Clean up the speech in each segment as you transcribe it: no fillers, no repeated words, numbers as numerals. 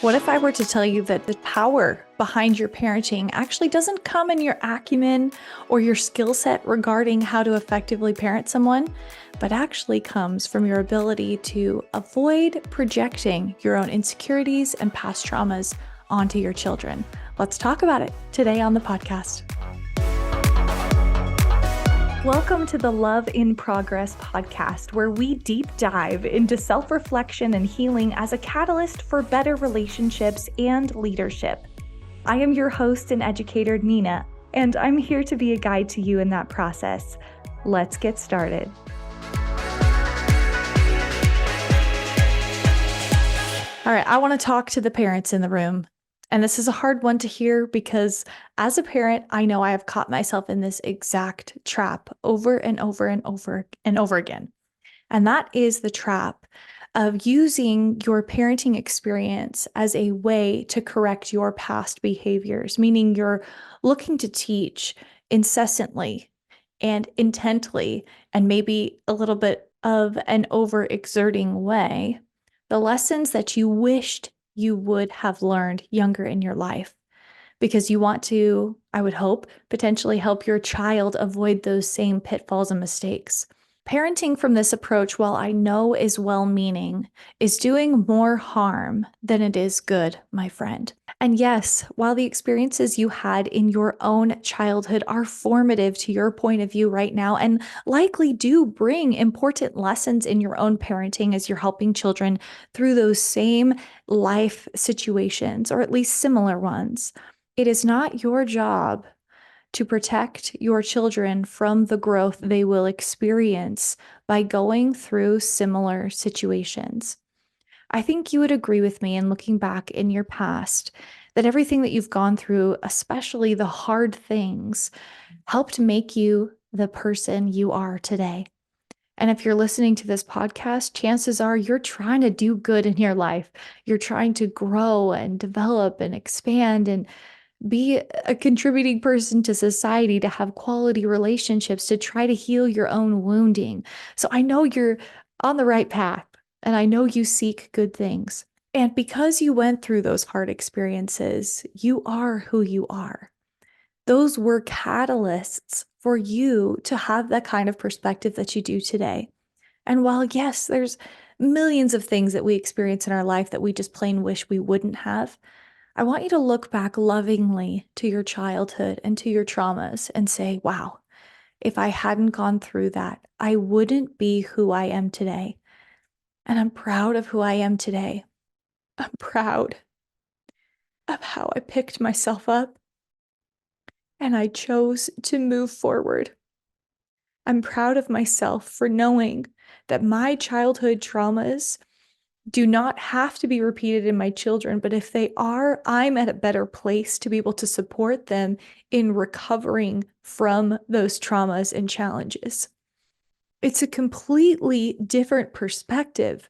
What if I were to tell you that the power behind your parenting actually doesn't come in your acumen or your skill set regarding how to effectively parent someone, but actually comes from your ability to avoid projecting your own insecurities and past traumas onto your children? Let's talk about it today on the podcast. Welcome to the Love in Progress podcast, where we deep dive into self-reflection and healing as a catalyst for better relationships and leadership. I am your host and educator, Neena, and I'm here to be a guide to you in that process. Let's get started. All right, I want to talk to the parents in the room. And this is a hard one to hear because as a parent, I know I have caught myself in this exact trap over and over and over and over again. And that is the trap of using your parenting experience as a way to correct your past behaviors, meaning you're looking to teach incessantly and intently, and maybe a little bit of an overexerting way, the lessons that you wished you would have learned younger in your life, because you want to, I would hope, potentially help your child avoid those same pitfalls and mistakes. Parenting from this approach, while I know is well-meaning, is doing more harm than it is good, my friend. And yes, while the experiences you had in your own childhood are formative to your point of view right now and likely do bring important lessons in your own parenting as you're helping children through those same life situations, or at least similar ones, it is not your job to protect your children from the growth they will experience by going through similar situations. I think you would agree with me in looking back in your past that everything that you've gone through, especially the hard things, helped make you the person you are today. And if you're listening to this podcast, chances are you're trying to do good in your life. You're trying to grow and develop and expand and be a contributing person to society, to have quality relationships, to try to heal your own wounding. So I know you're on the right path, and I know you seek good things. And because you went through those hard experiences, you are who you are. Those were catalysts for you to have that kind of perspective that you do today. And while, yes, there's millions of things that we experience in our life that we just plain wish we wouldn't have, I want you to look back lovingly to your childhood and to your traumas and say, wow, if I hadn't gone through that, I wouldn't be who I am today. And I'm proud of who I am today. I'm proud of how I picked myself up and I chose to move forward. I'm proud of myself for knowing that my childhood traumas do not have to be repeated in my children, but if they are, I'm at a better place to be able to support them in recovering from those traumas and challenges. It's a completely different perspective.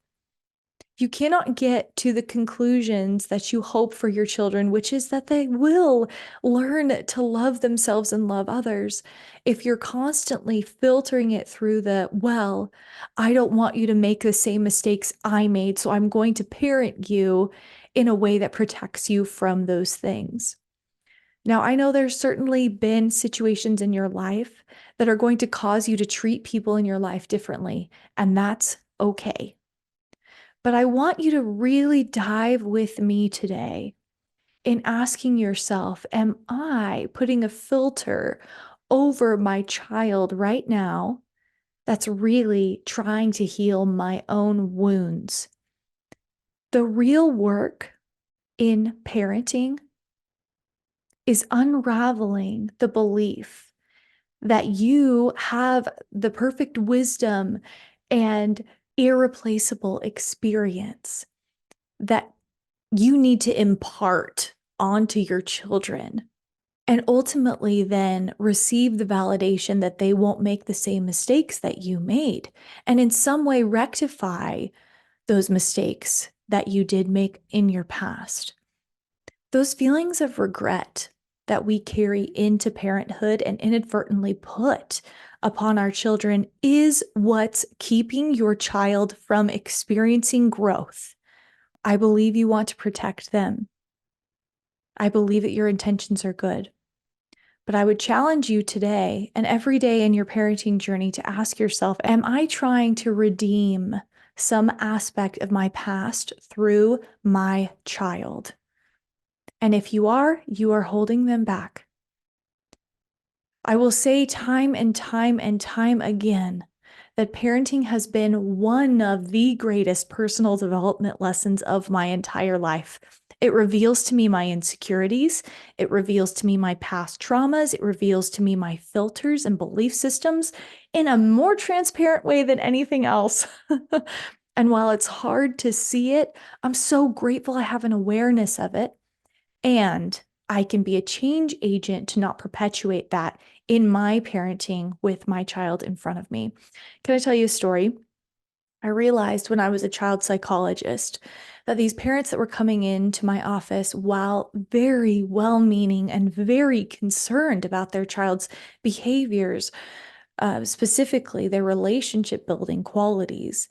You cannot get to the conclusions that you hope for your children, which is that they will learn to love themselves and love others, if you're constantly filtering it through well, I don't want you to make the same mistakes I made, so I'm going to parent you in a way that protects you from those things. Now, I know there's certainly been situations in your life that are going to cause you to treat people in your life differently, and that's okay. But I want you to really dive with me today in asking yourself, am I putting a filter over my child right now that's really trying to heal my own wounds? The real work in parenting is unraveling the belief that you have the perfect wisdom and irreplaceable experience that you need to impart onto your children, and ultimately then receive the validation that they won't make the same mistakes that you made, and in some way rectify those mistakes that you did make in your past. Those feelings of regret that we carry into parenthood and inadvertently put upon our children is what's keeping your child from experiencing growth. I believe you want to protect them. I believe that your intentions are good. But I would challenge you today and every day in your parenting journey to ask yourself, am I trying to redeem some aspect of my past through my child? And if you are holding them back. I will say time and time and time again that parenting has been one of the greatest personal development lessons of my entire life. It reveals to me my insecurities. It reveals to me my past traumas. It reveals to me my filters and belief systems in a more transparent way than anything else. And while it's hard to see it, I'm so grateful I have an awareness of it. And I can be a change agent to not perpetuate that in my parenting with my child in front of me. Can I tell you a story? I realized when I was a child psychologist that these parents that were coming into my office, while very well meaning and very concerned about their child's behaviors, specifically their relationship building qualities,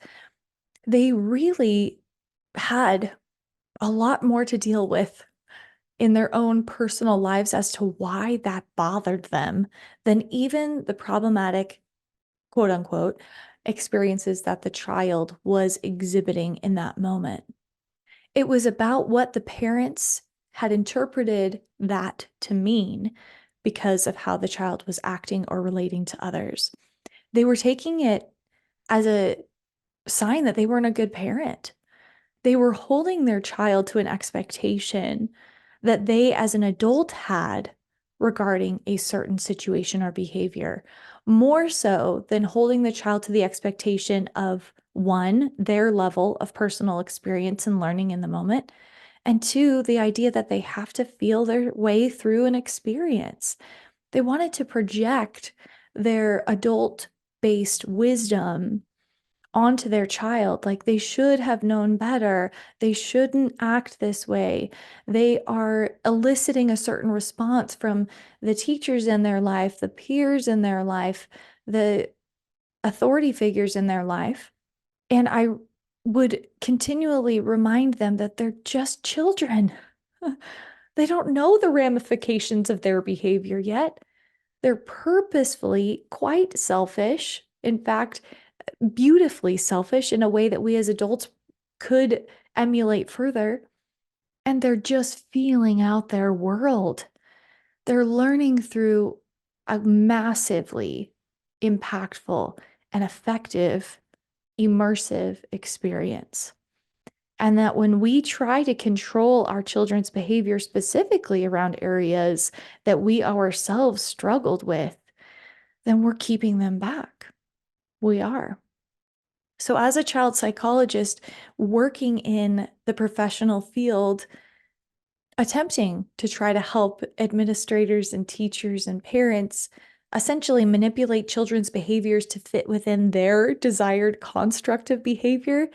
they really had a lot more to deal with in their own personal lives as to why that bothered them than even the problematic, quote unquote, experiences that the child was exhibiting in that moment. It was about what the parents had interpreted that to mean because of how the child was acting or relating to others. They were taking it as a sign that they weren't a good parent. They were holding their child to an expectation that they as an adult had regarding a certain situation or behavior, more so than holding the child to the expectation of one, their level of personal experience and learning in the moment, and two, the idea that they have to feel their way through an experience. They wanted to project their adult-based wisdom onto their child. Like they should have known better. They shouldn't act this way. They are eliciting a certain response from the teachers in their life, the peers in their life, the authority figures in their life. And I would continually remind them that they're just children. They don't know the ramifications of their behavior yet. They're purposefully quite selfish. In fact, beautifully selfish in a way that we as adults could emulate further. And they're just feeling out their world. They're learning through a massively impactful and effective, immersive experience. And that when we try to control our children's behavior specifically around areas that we ourselves struggled with, then we're keeping them back. We are. So, as a child psychologist working in the professional field, attempting to try to help administrators and teachers and parents essentially manipulate children's behaviors to fit within their desired construct of behavior,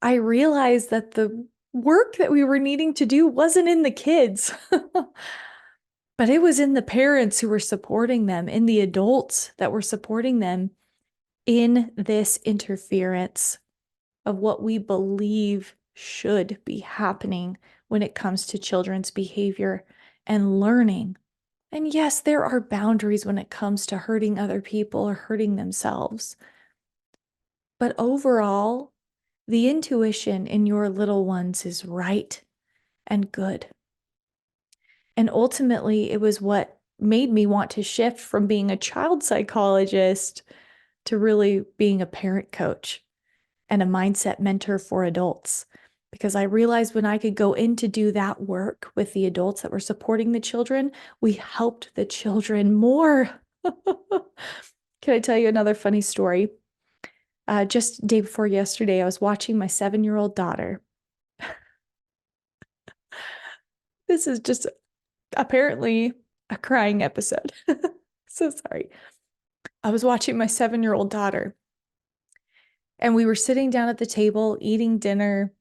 I realized that the work that we were needing to do wasn't in the kids, but it was in the parents who were supporting them, in the adults that were supporting them in this interference of what we believe should be happening when it comes to children's behavior and learning. And yes, there are boundaries when it comes to hurting other people or hurting themselves. But overall, the intuition in your little ones is right and good. And ultimately, it was what made me want to shift from being a child psychologist to really being a parent coach and a mindset mentor for adults. Because I realized when I could go in to do that work with the adults that were supporting the children, we helped the children more. Can I tell you another funny story? Just day before yesterday, I was watching my 7-year-old daughter. This is just apparently a crying episode. So sorry. I was watching my 7-year-old daughter, and we were sitting down at the table eating dinner.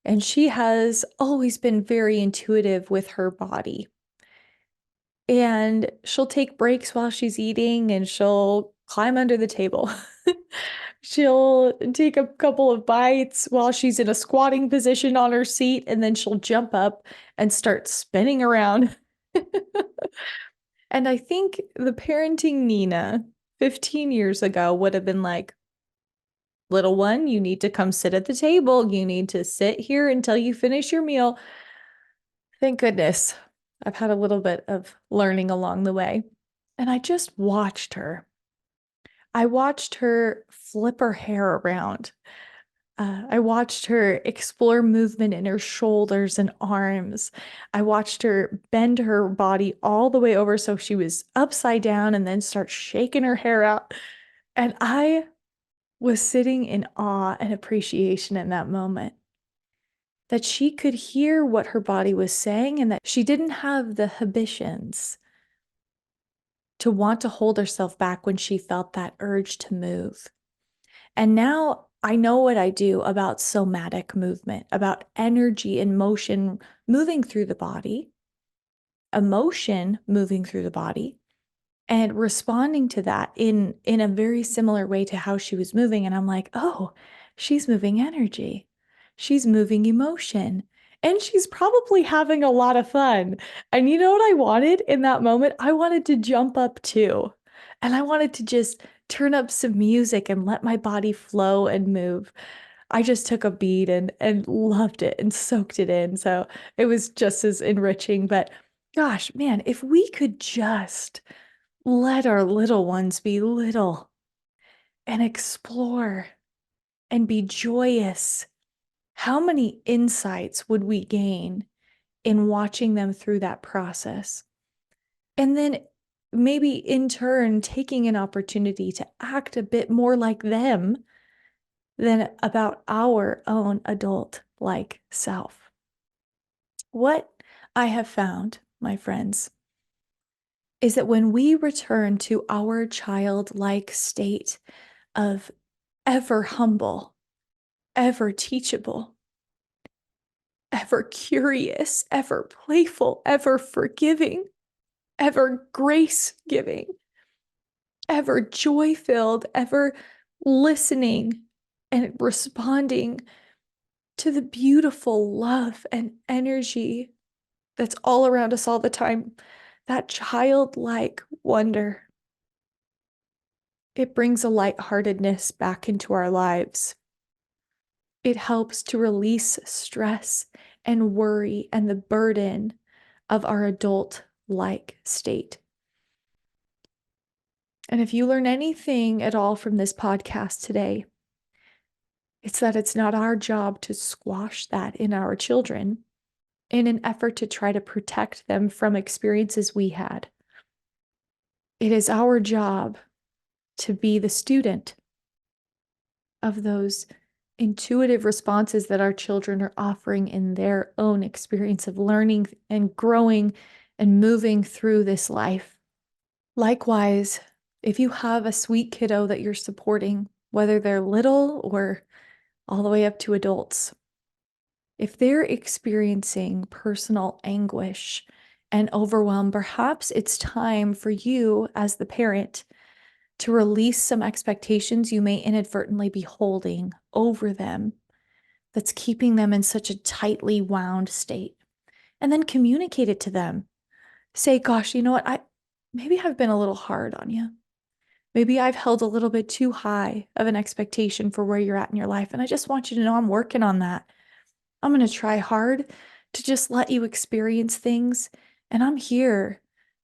And she has always been very intuitive with her body. And she'll take breaks while she's eating and she'll climb under the table. She'll take a couple of bites while she's in a squatting position on her seat, and then she'll jump up and start spinning around. And I think the parenting Nina 15 years ago would have been like, little one, you need to come sit at the table. You need to sit here until you finish your meal. Thank goodness I've had a little bit of learning along the way. And I just watched her. I watched her flip her hair around. I watched her explore movement in her shoulders and arms. I watched her bend her body all the way over so she was upside down and then start shaking her hair out. And I was sitting in awe and appreciation in that moment that she could hear what her body was saying and that she didn't have the inhibitions to want to hold herself back when she felt that urge to move. And now I know what I do about somatic movement, about energy and motion moving through the body, emotion moving through the body, and responding to that in a very similar way to how she was moving. And I'm like, oh, she's moving energy. She's moving emotion. And she's probably having a lot of fun. And you know what I wanted in that moment? I wanted to jump up too. And I wanted to just turn up some music and let my body flow and move. I just took a beat and loved it and soaked it in. So it was just as enriching. But gosh, man, if we could just let our little ones be little and explore and be joyous, how many insights would we gain in watching them through that process? And then maybe in turn, taking an opportunity to act a bit more like them than about our own adult like self. What I have found, my friends, is that when we return to our childlike state of ever humble, ever teachable, ever curious, ever playful, ever forgiving, ever grace giving, ever joy filled, ever listening and responding to the beautiful love and energy that's all around us all the time, that childlike wonder. It brings a lightheartedness back into our lives. It helps to release stress and worry and the burden of our adult-like state. And if you learn anything at all from this podcast today, it's that it's not our job to squash that in our children in an effort to try to protect them from experiences we had. It is our job to be the student of those intuitive responses that our children are offering in their own experience of learning and growing and moving through this life. Likewise, if you have a sweet kiddo that you're supporting, whether they're little or all the way up to adults, if they're experiencing personal anguish and overwhelm, perhaps it's time for you as the parent to release some expectations you may inadvertently be holding over them that's keeping them in such a tightly wound state. And then communicate it to them. Say, gosh, you know what? Maybe I've been a little hard on you. Maybe I've held a little bit too high of an expectation for where you're at in your life. And I just want you to know I'm working on that. I'm going to try hard to just let you experience things. And I'm here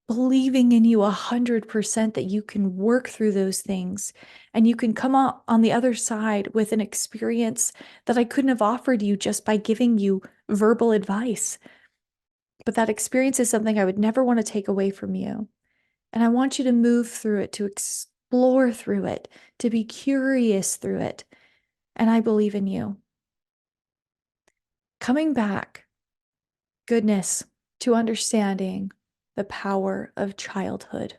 believing in you 100% that you can work through those things and you can come out on the other side with an experience that I couldn't have offered you just by giving you verbal advice. But that experience is something I would never want to take away from you. And I want you to move through it, to explore through it, to be curious through it. And I believe in you. Coming back, goodness, to understanding the power of childhood,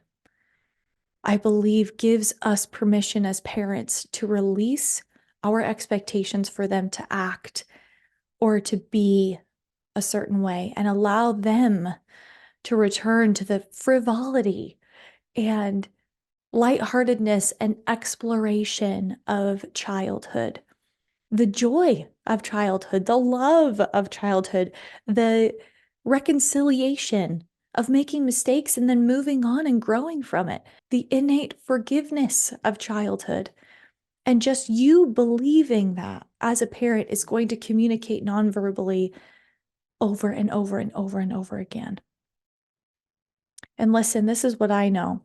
I believe gives us permission as parents to release our expectations for them to act or to be a certain way and allow them to return to the frivolity and lightheartedness and exploration of childhood, the joy of childhood, the love of childhood, the reconciliation of making mistakes and then moving on and growing from it, the innate forgiveness of childhood. And just you believing that as a parent is going to communicate nonverbally over and over and over and over again. And listen, this is what I know.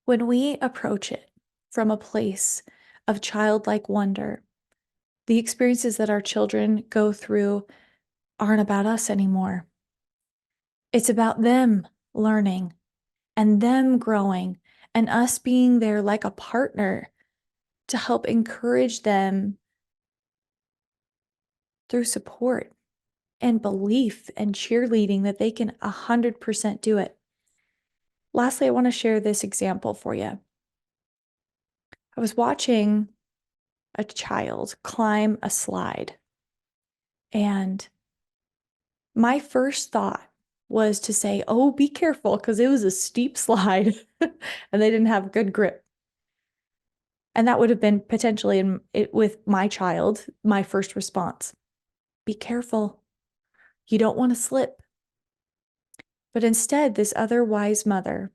When we approach it from a place of childlike wonder, the experiences that our children go through aren't about us anymore. It's about them learning and them growing and us being there like a partner to help encourage them through support and belief and cheerleading that they can 100% do it. Lastly, I want to share this example for you. I was watching a child climb a slide, and my first thought was to say, oh, be careful, because it was a steep slide and they didn't have good grip. And that would have been potentially with my child, my first response. Be careful. You don't want to slip. But instead, this other wise mother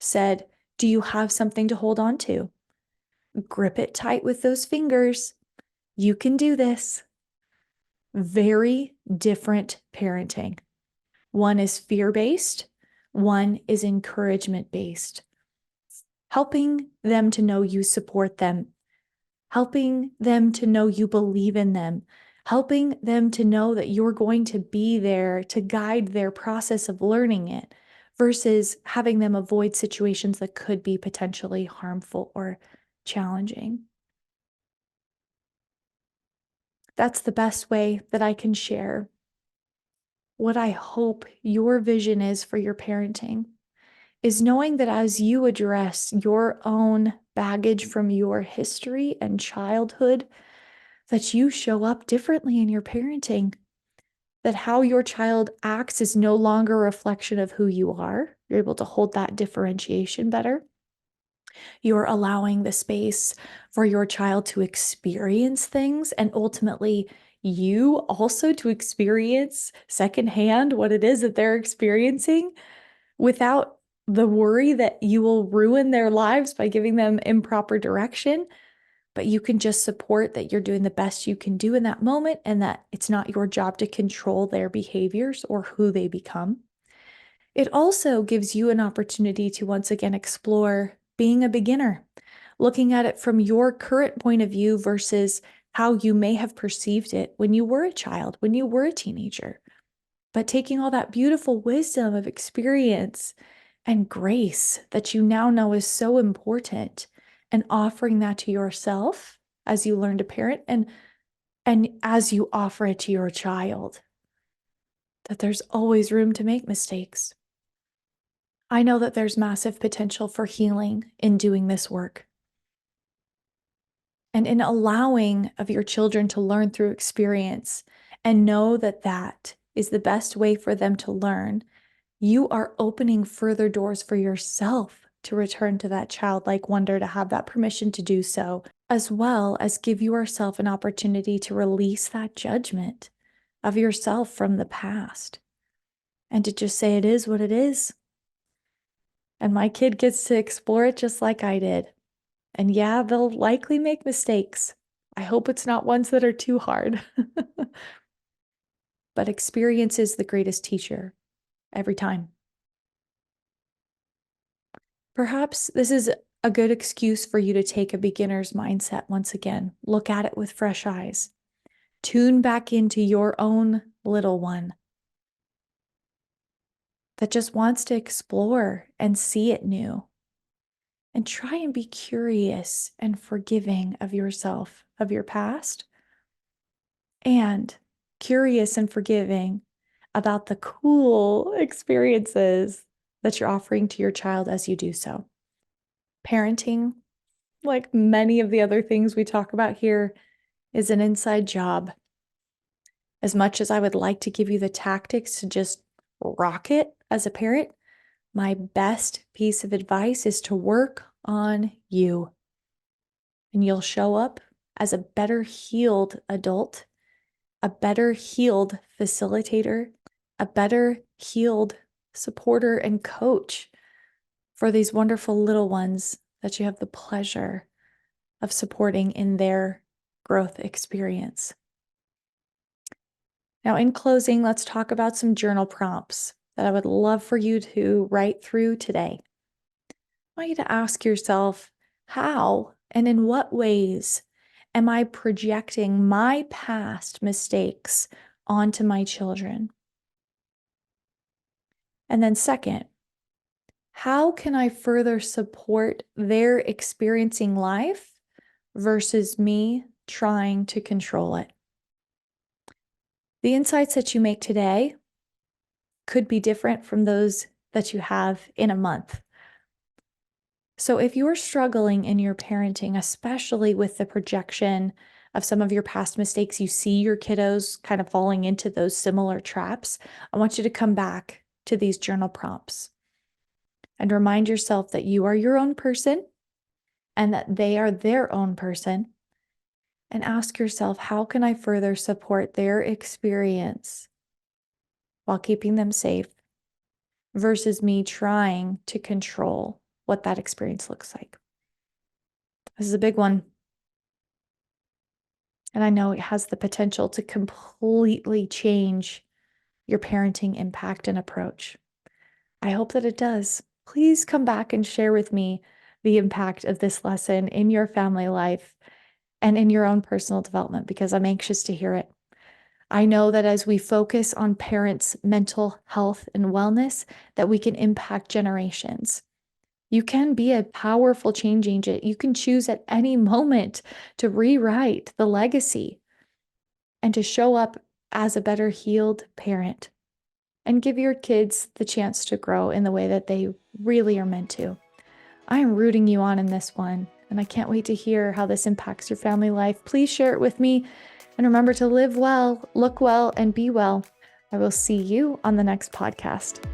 said, do you have something to hold on to? Grip it tight with those fingers. You can do this. Very different parenting. One is fear-based, one is encouragement-based. Helping them to know you support them, helping them to know you believe in them, helping them to know that you're going to be there to guide their process of learning it, versus having them avoid situations that could be potentially harmful or challenging. That's the best way that I can share what I hope your vision is for your parenting, is knowing that as you address your own baggage from your history and childhood, that you show up differently in your parenting, that how your child acts is no longer a reflection of who you are. You're able to hold that differentiation better. You're allowing the space for your child to experience things, and ultimately you also to experience secondhand what it is that they're experiencing without the worry that you will ruin their lives by giving them improper direction. But you can just support that you're doing the best you can do in that moment, and that it's not your job to control their behaviors or who they become. It also gives you an opportunity to once again explore being a beginner, looking at it from your current point of view versus how you may have perceived it when you were a child, when you were a teenager. But taking all that beautiful wisdom of experience and grace that you now know is so important, and offering that to yourself as you learn to parent, and as you offer it to your child, that there's always room to make mistakes. I know that there's massive potential for healing in doing this work. And in allowing of your children to learn through experience and know that that is the best way for them to learn, you are opening further doors for yourself to return to that childlike wonder, to have that permission to do so, as well as give yourself an opportunity to release that judgment of yourself from the past and to just say it is what it is. And my kid gets to explore it just like I did. And yeah, they'll likely make mistakes. I hope it's not ones that are too hard. But experience is the greatest teacher every time. Perhaps this is a good excuse for you to take a beginner's mindset once again. Look at it with fresh eyes. Tune back into your own little one that just wants to explore and see it new. And try and be curious and forgiving of yourself, of your past, and curious and forgiving about the cool experiences that you're offering to your child as you do so. Parenting, like many of the other things we talk about here, is an inside job. As much as I would like to give you the tactics to just rock it as a parent, my best piece of advice is to work on you. And you'll show up as a better healed adult, a better healed facilitator, a better healed supporter and coach for these wonderful little ones that you have the pleasure of supporting in their growth experience. Now, in closing, let's talk about some journal prompts that I would love for you to write through today. I want you to ask yourself, how and in what ways am I projecting my past mistakes onto my children? And then second, how can I further support their experiencing life versus me trying to control it? The insights that you make today could be different from those that you have in a month. So if you're struggling in your parenting, especially with the projection of some of your past mistakes, you see your kiddos kind of falling into those similar traps, I want you to come back to these journal prompts and remind yourself that you are your own person and that they are their own person. And ask yourself, how can I further support their experience while keeping them safe versus me trying to control what that experience looks like? This is a big one. And I know it has the potential to completely change your parenting impact and approach. I hope that it does. Please come back and share with me the impact of this lesson in your family life and in your own personal development, because I'm anxious to hear it. I know that as we focus on parents' mental health and wellness, that we can impact generations. You can be a powerful change agent. You can choose at any moment to rewrite the legacy and to show up as a better healed parent and give your kids the chance to grow in the way that they really are meant to. I am rooting you on in this one, and I can't wait to hear how this impacts your family life. Please share it with me, and remember to live well, look well, and be well. I will see you on the next podcast.